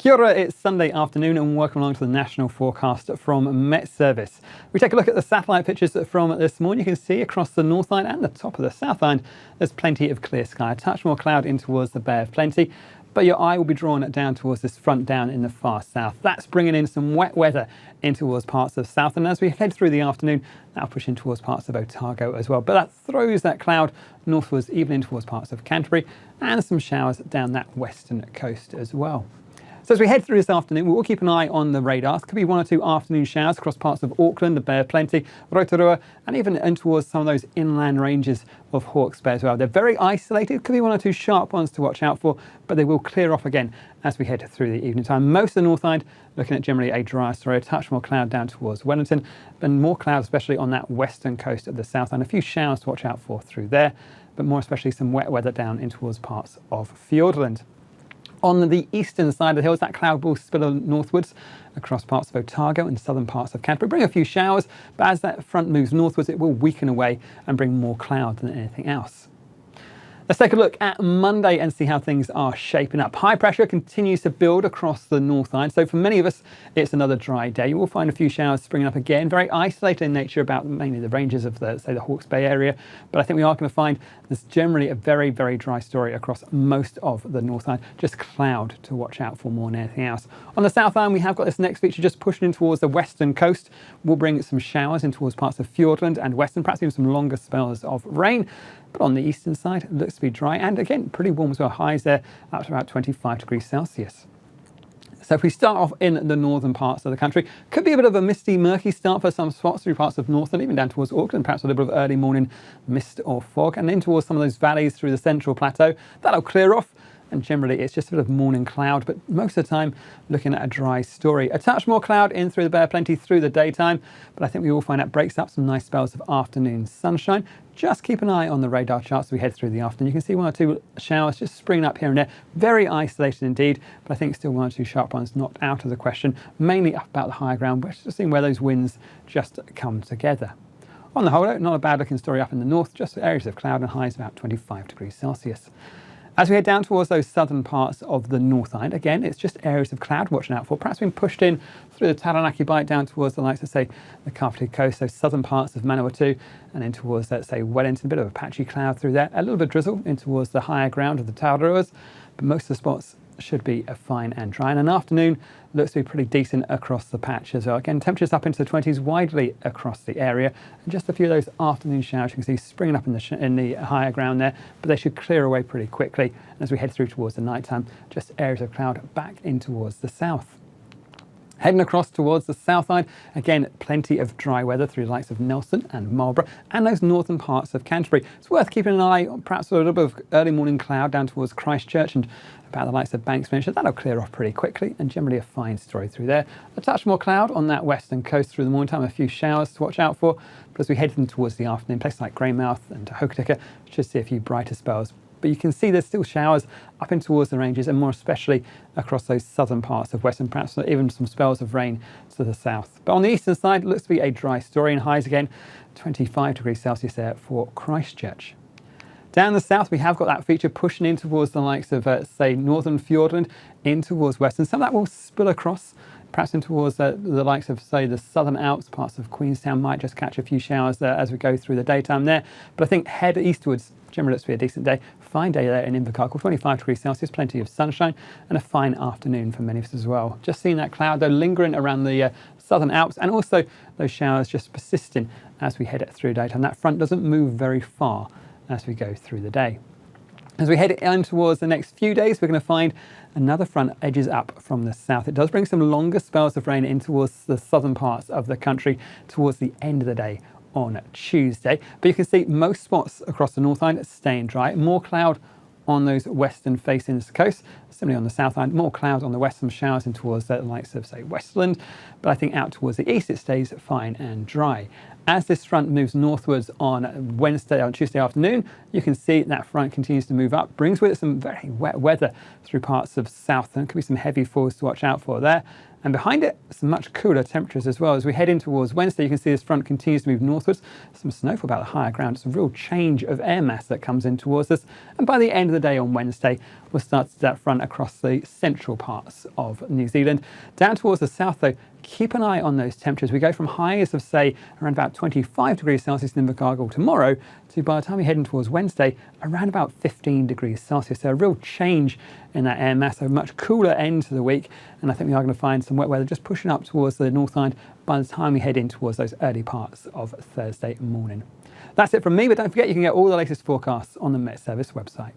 Kia ora, it's Sunday afternoon and welcome along to the national forecast from Met Service. We take a look at the satellite pictures from this morning. You can see across the North Line and the top of the South Line, there's plenty of clear sky. A touch more cloud in towards the Bay of Plenty, but your eye will be drawn down towards this front down in the far south. That's bringing in some wet weather in towards parts of south, and as we head through the afternoon, that'll push in towards parts of Otago as well. But that throws that cloud northwards, even in towards parts of Canterbury, and some showers down that western coast as well. So as we head through this afternoon, we'll keep an eye on the radar. There could be one or two afternoon showers across parts of Auckland, the Bay of Plenty, Rotorua, and even in towards some of those inland ranges of Hawke's Bay as well. They're very isolated. Could be one or two sharp ones to watch out for, but they will clear off again as we head through the evening time. Most of the North Line looking at generally a drier story, a touch more cloud down towards Wellington, and more cloud especially on that western coast of the South Line. A few showers to watch out for through there, but more especially some wet weather down in towards parts of Fiordland. On the eastern side of the hills, that cloud will spill northwards across parts of Otago and southern parts of Canterbury. Bring a few showers, but as that front moves northwards, it will weaken away and bring more cloud than anything else. Let's take a look at Monday and see how things are shaping up. High pressure continues to build across the North Line, so for many of us, it's another dry day. You will find a few showers springing up again, very isolated in nature about mainly the ranges of the Hawke's Bay area, but I think we are going to find there's generally a very, very dry story across most of the North Line. Just cloud to watch out for more than anything else. On the South Line, we have got this next feature just pushing in towards the western coast. We'll bring some showers in towards parts of Fiordland and Western, perhaps even some longer spells of rain. But on the eastern side, it looks to be dry and again, pretty warm as well. Highs there up to about 25 degrees Celsius. So if we start off in the northern parts of the country, could be a bit of a misty, murky start for some spots through parts of Northland, even down towards Auckland, perhaps a little bit of early morning mist or fog, and in towards some of those valleys through the central plateau. That'll clear off. And generally it's just a bit of morning cloud, but most of the time looking at a dry story. A touch more cloud in through the Bay of Plenty through the daytime, but I think we will find that breaks up some nice spells of afternoon sunshine. Just keep an eye on the radar charts as we head through the afternoon. You can see one or two showers just springing up here and there. Very isolated indeed, but I think still one or two sharp ones not out of the question, mainly up about the higher ground. We're just seeing where those winds just come together. On the whole, though, not a bad looking story up in the north, just areas of cloud and highs about 25 degrees Celsius. As we head down towards those southern parts of the North Line, again, it's just areas of cloud watching out for. Perhaps being pushed in through the Taranaki Bight down towards the likes of, say, the Kapiti Coast, so southern parts of Manawatu, and in towards, let's say, Wellington, a bit of a patchy cloud through there. A little bit of drizzle in towards the higher ground of the Tauruas, but most of the spots should be fine and dry. And an afternoon looks to be pretty decent across the patch as well. Again, temperatures up into the 20s widely across the area, and just a few of those afternoon showers you can see springing up in the higher ground there, but they should clear away pretty quickly. And as we head through towards the night time, just areas of cloud back in towards the south. Heading across towards the south side, again, plenty of dry weather through the likes of Nelson and Marlborough and those northern parts of Canterbury. It's worth keeping an eye on perhaps a little bit of early morning cloud down towards Christchurch and about the likes of Banksmanshire. That'll clear off pretty quickly and generally a fine story through there. A touch more cloud on that western coast through the morning time, a few showers to watch out for. But as we head in towards the afternoon, places like Greymouth and Hokitika should see a few brighter spells. But you can see there's still showers up in towards the ranges and more especially across those southern parts of Western, perhaps even some spells of rain to the south. But on the eastern side, it looks to be a dry story and highs again, 25 degrees Celsius there for Christchurch. Down the south, we have got that feature pushing in towards the likes of, say, northern Fiordland, in towards Western. Some of that will spill across, perhaps in towards the likes of, say, the southern Alps. Parts of Queenstown might just catch a few showers there as we go through the daytime there. But I think head eastwards, generally looks to be a decent day. Fine day there in Invercargill, 25 degrees Celsius, plenty of sunshine, and a fine afternoon for many of us as well. Just seeing that cloud, though, lingering around the southern Alps, and also those showers just persisting as we head through daytime. That front doesn't move very far as we go through the day. As we head in towards the next few days, we're going to find another front edges up from the south. It does bring some longer spells of rain in towards the southern parts of the country towards the end of the day on Tuesday. But you can see most spots across the North Line staying dry. More cloud on those western facing coasts. Similarly on the south line, more clouds on the west, some showers in towards the likes of, say, Westland. But I think out towards the east it stays fine and dry. As this front moves northwards on Tuesday afternoon, you can see that front continues to move up, brings with it some very wet weather through parts of south, and could be some heavy falls to watch out for there. And behind it, some much cooler temperatures as well. As we head in towards Wednesday, you can see this front continues to move northwards. Some snowfall about the higher ground. It's a real change of air mass that comes in towards us. And by the end of the day on Wednesday, we'll start to see that front across the central parts of New Zealand. Down towards the south, though, keep an eye on those temperatures. We go from highs of, say, around about 25 degrees Celsius in Invercargill tomorrow to, by the time we head in towards Wednesday, around about 15 degrees Celsius. So a real change in that air mass, a much cooler end to the week. And I think we are going to find some wet weather just pushing up towards the North Island by the time we head in towards those early parts of Thursday morning. That's it from me, but don't forget you can get all the latest forecasts on the Met Service website.